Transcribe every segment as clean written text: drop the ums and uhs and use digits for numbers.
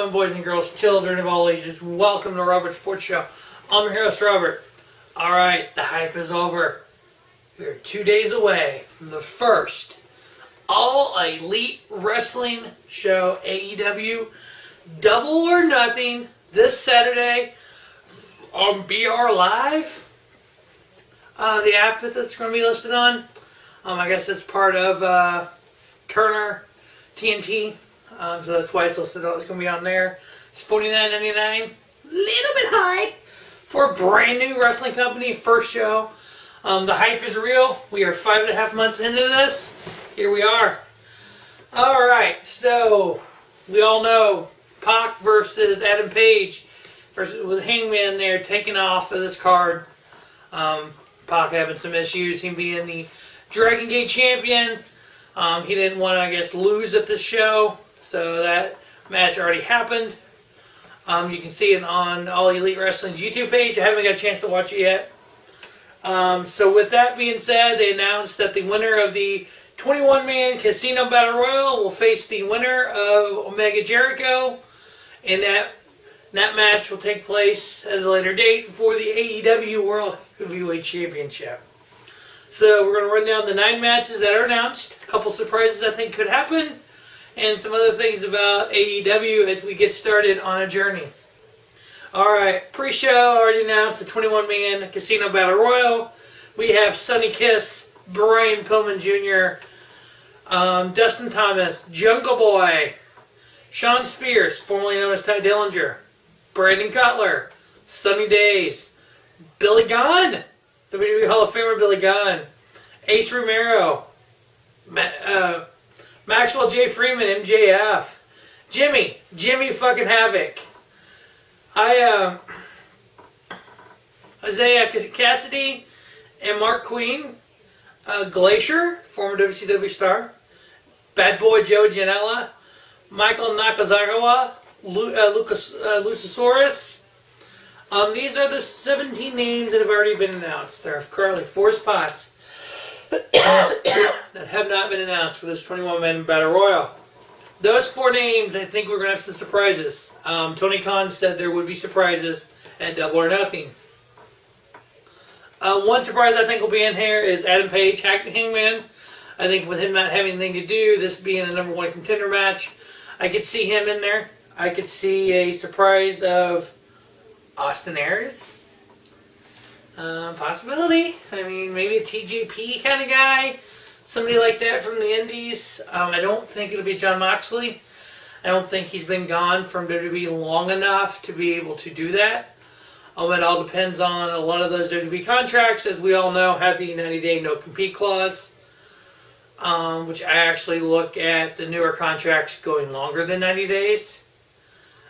gentlemen, boys and girls, children of all ages, welcome to Robert's Sports Show. I'm your host, Robert. Alright, the hype is over. We're 2 days away from the first All Elite Wrestling show, AEW, Double or Nothing, this Saturday on BR Live. The app that's going to be listed on, I guess it's part of Turner TNT. So that's why it's listed. It's going to be on there. It's $49.99. Little bit high for a brand new wrestling company. First show. The hype is real. We are 5.5 months into this. Here we are. Alright, so we all know Pac versus Adam Page with Hangman there taking off of this card. Pac having some issues. Him being the Dragon Gate champion. He didn't want to, I guess, lose at this show. So that match already happened. You can see it on All Elite Wrestling's YouTube page. I haven't got a chance to watch it yet. So with that being said, they announced that the winner of the 21-man Casino Battle Royal will face the winner of Omega Jericho. And that match will take place at a later date for the AEW World Heavyweight Championship. So we're going to run down the 9 matches that are announced. A couple surprises I think could happen. And some other things about AEW as we get started on a journey. Alright, pre-show already announced the 21-man Casino Battle Royal. We have Sonny Kiss, Brian Pillman Jr., Dustin Thomas, Jungle Boy, Shawn Spears, formerly known as Ty Dillinger, Brandon Cutler, Sunny Daze, Billy Gunn, WWE Hall of Famer Billy Gunn, Ace Romero, Maxwell J. Friedman, MJF, Jimmy fucking Havoc, Isiah Kassidy, and Marq, Glazier, former WCW star, Bad Boy Joe Janella, Michael Nakazawa, Luchasauraus. These are the 17 names that have already been announced. There are currently 4 spots that have not been announced for this 21-man Battle Royal. Those 4 names, I think we're going to have some surprises. Tony Khan said there would be surprises at Double or Nothing. One surprise I think will be in here is Adam Page, Hangman. I think with him not having anything to do, this being a #1 contender match, I could see him in there. I could see a surprise of Austin Aries. Possibility. I mean, maybe a TJP kind of guy. Somebody like that from the Indies. I don't think it'll be John Moxley. I don't think he's been gone from WWE long enough to be able to do that. It all depends on a lot of those WWE contracts, as we all know, have the 90-day no-compete clause. Which I actually look at the newer contracts going longer than 90 days.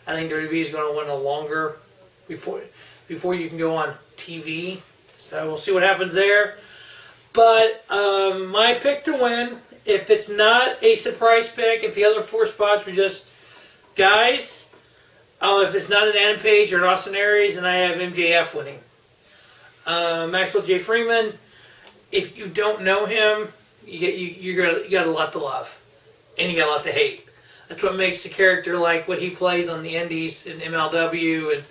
I think WWE is going to want a longer before you can go on TV. So we'll see what happens there. But my pick to win, if it's not a surprise pick, if the other 4 spots were just guys, if it's not an Adam Page or an Austin Aries, then I have MJF winning. Maxwell J. Friedman, if you don't know him, you got a lot to love. And you got a lot to hate. That's what makes the character like what he plays on the Indies and MLW and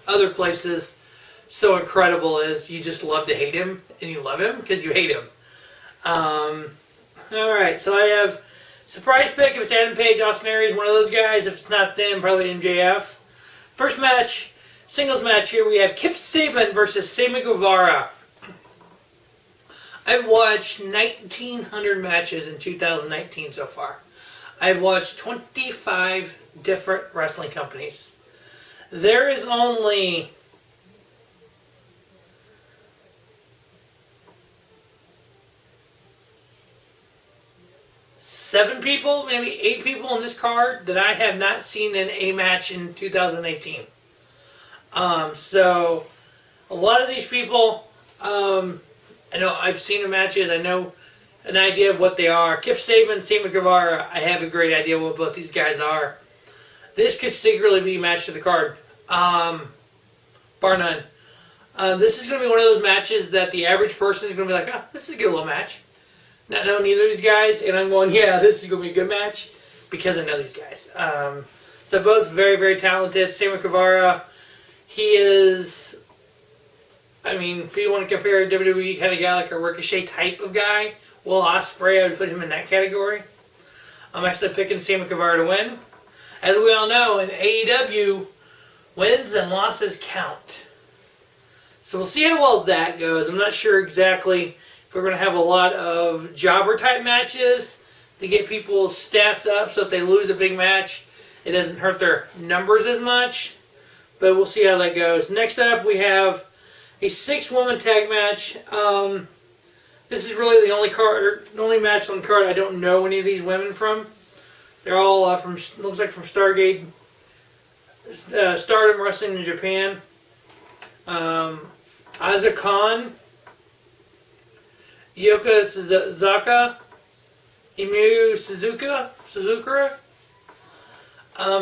other places so incredible, is you just love to hate him, and you love him because you hate him. Alright, so I have surprise pick if it's Adam Page, Austin Aries, one of those guys. If it's not them, probably MJF. First match, singles match here, we have Kip Sabin versus Sammy Guevara. I've watched 1,900 matches in 2019 so far. I've watched 25 different wrestling companies. There is only 7 people, maybe 8 people in this card that I have not seen in a match in 2018. So a lot of these people, I know I've seen the matches. I know an idea of what they are. Kip Sabin, Sammy Guevara, I have a great idea what both these guys are. This could secretly be a match of the card. Bar none. This is going to be one of those matches that the average person is going to be like, oh, this is a good little match. Not knowing either of these guys, and I'm going, yeah, this is going to be a good match because I know these guys. So both very, very talented. Sammy Guevara, he is, I mean, if you want to compare a WWE kind of guy, like a Ricochet type of guy, Will Ospreay, I would put him in that category. I'm actually picking Sammy Guevara to win. As we all know, in AEW, wins and losses count. So we'll see how well that goes. I'm not sure exactly if we're going to have a lot of jobber type matches to get people's stats up, so if they lose a big match, it doesn't hurt their numbers as much. But we'll see how that goes. Next up, we have a 6-woman tag match. This is really the only match on the card I don't know any of these women from. They're all from, looks like from Stargate, Stardom Wrestling in Japan. Aza Khan, Yuka Suzaka, Emu Suzuka,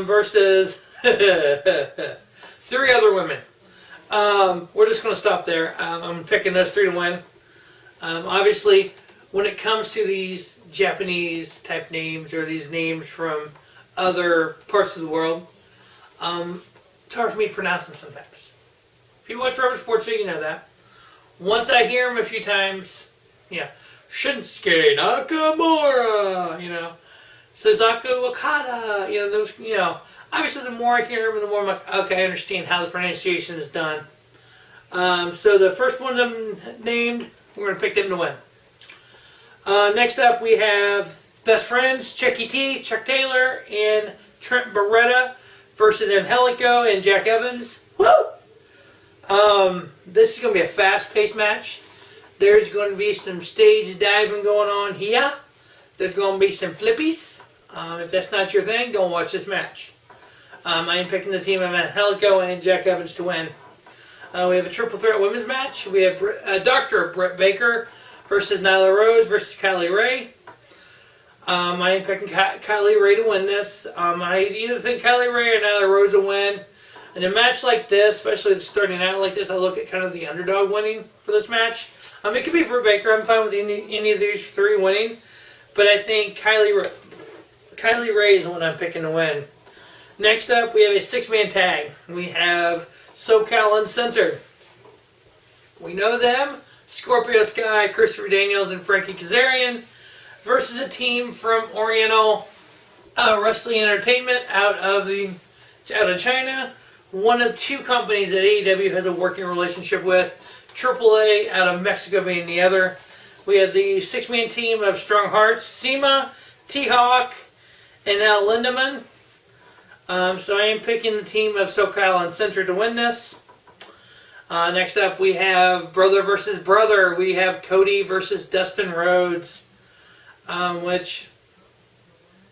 versus 3 other women. We're just going to stop there. I'm picking those 3 to win. Obviously, when it comes to these Japanese type names or these names from other parts of the world, it's hard for me to pronounce them sometimes. If you watch Rubber Sports Show, you know that. Once I hear them a few times, Shinsuke Nakamura, Suzaku Okada, those, obviously the more I hear them, the more I'm like, okay, I understand how the pronunciation is done. So the first one I'm named, we're going to pick them to win. Next up, we have Best Friends, Chucky T, Chuck Taylor, and Trent Beretta versus Angelico and Jack Evans. Woo! This is going to be a fast-paced match. There's going to be some stage diving going on here. There's going to be some flippies. If that's not your thing, don't watch this match. I am picking the team of Angelico and Jack Evans to win. We have a triple threat women's match. We have Dr. Britt Baker versus Nyla Rose versus Kylie Ray. I am picking Kylie Ray to win this. I either think Kylie Ray or Nyla Rose will win. In a match like this, especially starting out like this, I look at kind of the underdog winning for this match. It could be Britt Baker. I'm fine with any of these 3 winning. But I think Kylie Ray is the one I'm picking to win. Next up, we have a 6-man tag. We have SoCal Uncensored. We know them. Scorpio Sky, Christopher Daniels, and Frankie Kazarian versus a team from Oriental Wrestling Entertainment out of China. One of 2 companies that AEW has a working relationship with. AAA out of Mexico being the other. We have the 6-man team of Strong Hearts, Sema, T-Hawk, and now Lindemann. So I am picking the team of SoCal Uncensored to win this. Next up, we have Brother versus Brother. We have Cody versus Dustin Rhodes, which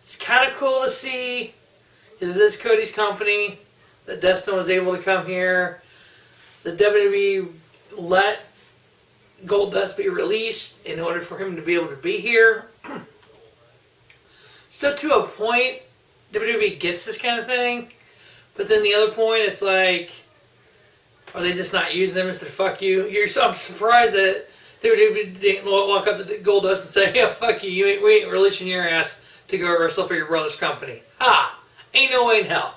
is kind of cool to see. Is this Cody's company that Dustin was able to come here? The WWE let Goldust be released in order for him to be able to be here. So to a point, WWE gets this kind of thing, but then the other point, it's like, are they just not using them instead of fuck you? I'm surprised that WWE didn't walk up to Goldust and say, yeah, fuck you, we ain't releasing your ass to go wrestle for your brother's company. Ain't no way in hell.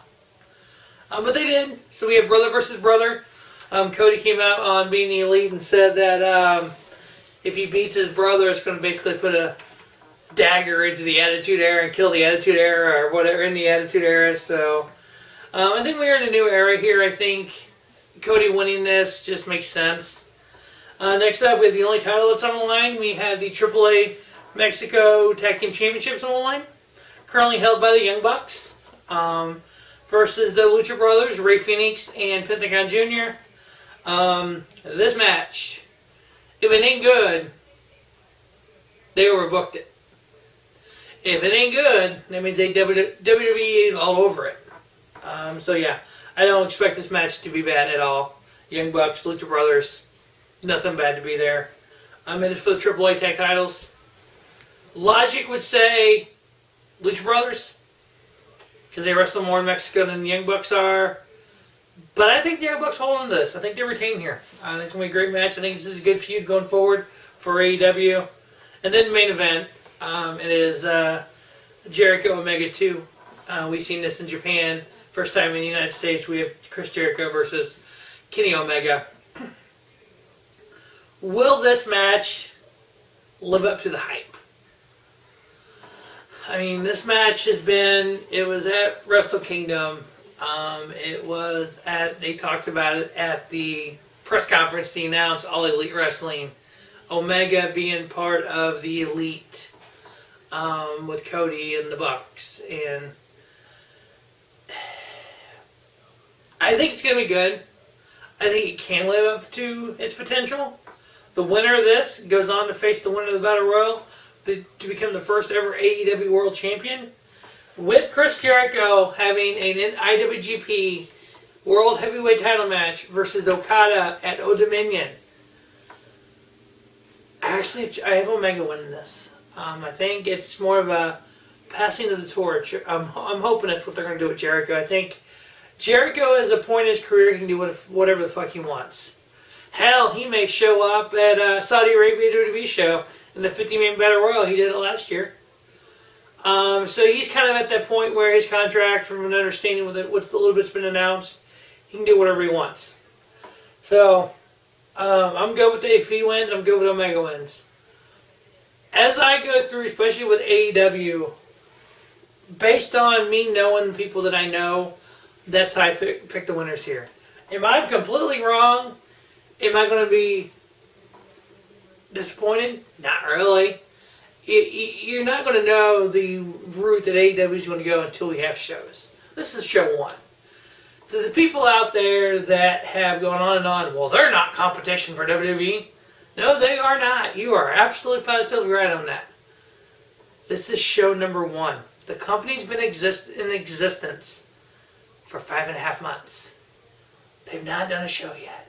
But they did. So we have Brother versus Brother. Cody came out on Being the Elite and said that if he beats his brother, it's going to basically put a dagger into the Attitude Era and kill the Attitude Era or whatever in the Attitude Era. So I think we're in a new era here. I think Cody winning this just makes sense. Next up, we have the only title that's on the line. We have the AAA Mexico Tag Team Championships on the line, currently held by the Young Bucks, versus the Lucha Brothers, Rey Fenix and Pentagon Jr. This match, if it ain't good, they overbooked it. If it ain't good, that means they WWE all over it. So yeah, I don't expect this match to be bad at all. Young Bucks, Lucha Brothers, nothing bad to be there. It is for the AAA tag titles. Logic would say Lucha Brothers, because they wrestle more in Mexico than the Young Bucks are. But I think the Young Bucks hold on to this. I think they retain here. I think it's going to be a great match. I think this is a good feud going forward for AEW. And then the main event, it is Jericho Omega 2. We've seen this in Japan. First time in the United States, we have Chris Jericho versus Kenny Omega. Will this match live up to the hype? I mean, this match it was at Wrestle Kingdom. They talked about it at the press conference to announce All Elite Wrestling. Omega being part of the Elite with Cody and the Bucks. And I think it's going to be good. I think it can live up to its potential. The winner of this goes on to face the winner of the Battle Royal to become the first ever AEW World Champion. With Chris Jericho having an IWGP World Heavyweight title match versus Okada at Old Dominion. Actually, I have Omega winning this. I think it's more of a passing of the torch. I'm hoping that's what they're going to do with Jericho. I think Jericho, at a point in his career, can do whatever the fuck he wants. Hell, he may show up at Saudi Arabia WWE show in the 50-man Battle Royal. He did it last year. So he's kind of at that point where his contract, from an understanding with it, what's a little bit's been announced, he can do whatever he wants. So I'm good with if he wins. I'm good with Omega wins. As I go through, especially with AEW, based on me knowing the people that I know, that's how I pick the winners here. Am I completely wrong? Am I going to be disappointed? Not really. You're not going to know the route that AEW is going to go until we have shows. This is show one. To the people out there that have gone on and on, well, they're not competition for WWE. No, they are not. You are absolutely positively right on that. This is show number one. The company's been in existence for 5.5 months. They've not done a show yet.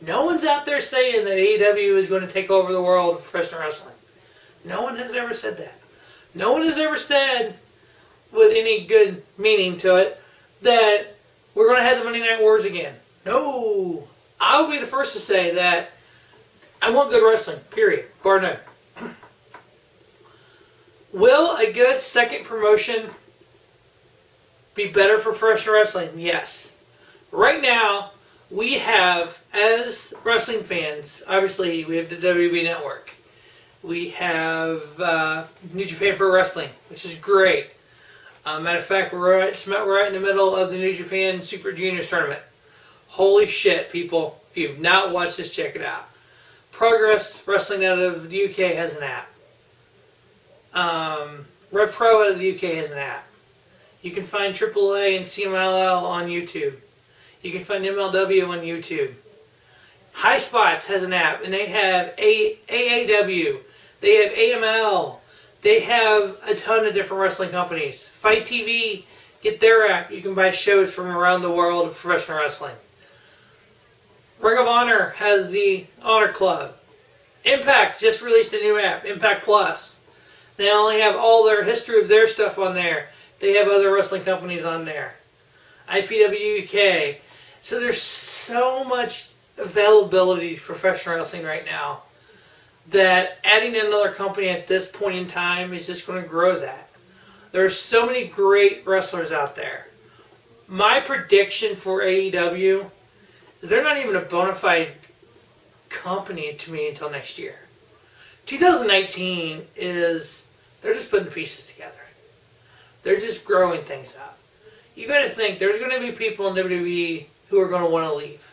No one's out there saying that AEW is going to take over the world of professional wrestling. No one has ever said that. No one has ever said, with any good meaning to it, that we're going to have the Monday Night Wars again. No. I'll be the first to say that I want good wrestling, period. Bar none. Will a good second promotion be better for professional wrestling? Yes. Right now, we have, as wrestling fans, obviously we have the WWE Network. We have New Japan Pro Wrestling, which is great. Matter of fact, we're right in the middle of the New Japan Super Juniors tournament. Holy shit, people. If you've not watched this, check it out. Progress Wrestling out of the UK has an app. Rev Pro out of the UK has an app. You can find AAA and CMLL on YouTube. You can find MLW on YouTube. High Spots has an app, and they have AAW. They have AML. They have a ton of different wrestling companies. Fight TV, get their app. You can buy shows from around the world of professional wrestling. Ring of Honor has the Honor Club. Impact just released a new app, Impact Plus. They only have all their history of their stuff on there. They have other wrestling companies on there. IPW UK. So there's so much availability for professional wrestling right now that adding another company at this point in time is just going to grow that. There are so many great wrestlers out there. My prediction for AEW is they're not even a bona fide company to me until next year. 2019 is, they're just putting the pieces together. They're just growing things up. You got to think, there's going to be people in WWE who are going to want to leave.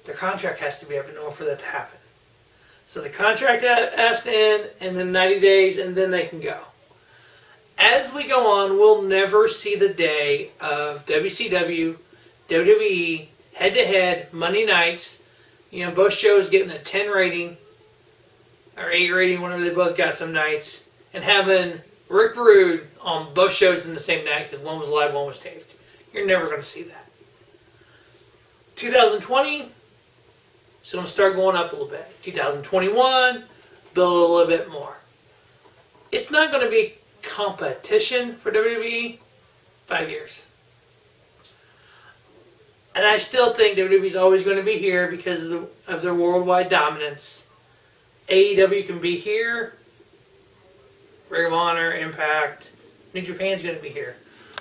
Their contract has to be up in order for that to happen. So the contract has to end in the 90 days, and then they can go. As we go on, we'll never see the day of WCW, WWE, head-to-head, Monday nights, both shows getting a 10 rating, or 8 rating, whenever they both got some nights, and having Rick Rude on both shows in the same night, because one was live, one was taped. You're never going to see that. 2020, it's going to start going up a little bit. 2021, build a little bit more. It's not going to be competition for WWE 5 years. And I still think WWE is always going to be here because of their worldwide dominance. AEW can be here. Ring of Honor, Impact, New Japan's going to be here.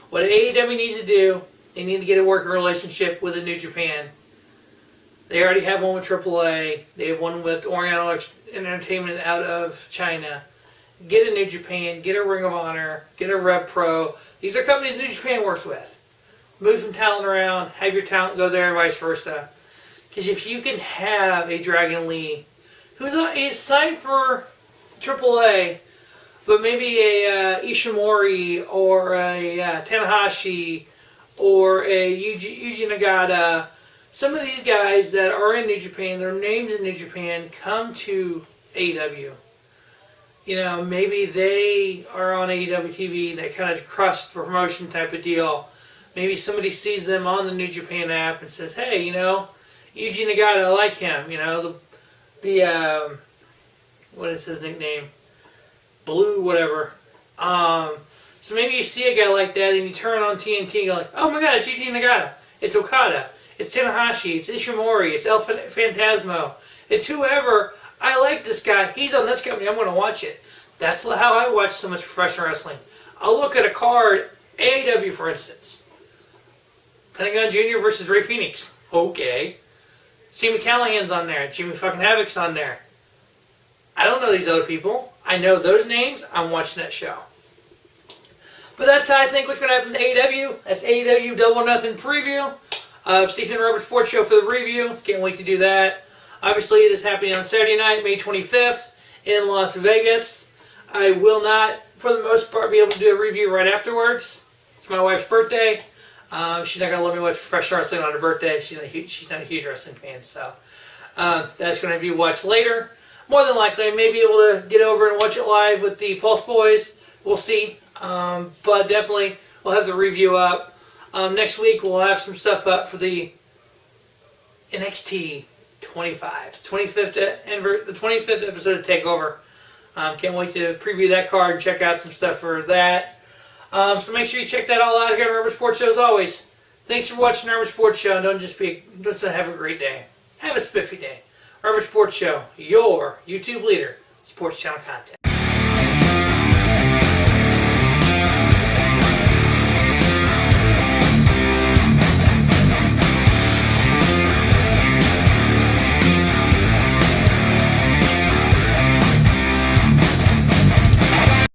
What AEW needs to do, they need to get a working relationship with the New Japan. They already have one with AAA. They have one with Oriental Entertainment out of China. Get a New Japan, get a Ring of Honor, get a Rev Pro. These are companies New Japan works with. Move some talent around, have your talent go there and vice versa. Because if you can have a Dragon Lee, he's signed for AAA, but maybe a Ishimori or a Tanahashi or a Yuji Nagata, some of these guys that are in New Japan, their names in New Japan, come to AEW. You know, maybe they are on AEW TV, they kind of cross the promotion type of deal. Maybe somebody sees them on the New Japan app and says, hey, you know, Yuji Nagata, I like him. You know, what is his nickname? Blue, whatever. So maybe you see a guy like that and you turn on TNT and you're like, oh my god, it's Yuji Nagata. It's Okada. It's Tanahashi. It's Ishimori. It's El Phantasmo. It's whoever. I like this guy. He's on this company. I'm going to watch it. That's how I watch so much professional wrestling. I'll look at a card, AEW for instance. Pentagon Jr. versus Ray Phoenix. Okay. Sami Callahan's on there. Jimmy fucking Havoc's on there. I don't know these other people. I know those names. I'm watching that show. But that's how I think what's going to happen to AEW. That's AEW Double or Nothing preview. Stephen Roberts Sports Show for the review. Can't wait to do that. Obviously, it is happening on Saturday night, May 25th in Las Vegas. I will not, for the most part, be able to do a review right afterwards. It's my wife's birthday. She's not going to let me watch professional wrestling on her birthday. She's not a huge wrestling fan, so that's going to be watched later. More than likely, I may be able to get over and watch it live with the Pulse Boys. We'll see. But definitely, we'll have the review up. Next week, we'll have some stuff up for the NXT 25th episode of TakeOver. Can't wait to preview that card and check out some stuff for that. So make sure you check that all out here on Rubber Sports Show as always. Thanks for watching Rubber Sports Show, and don't just have a great day. Have a spiffy day. Rubber Sports Show, your YouTube leader, sports channel content.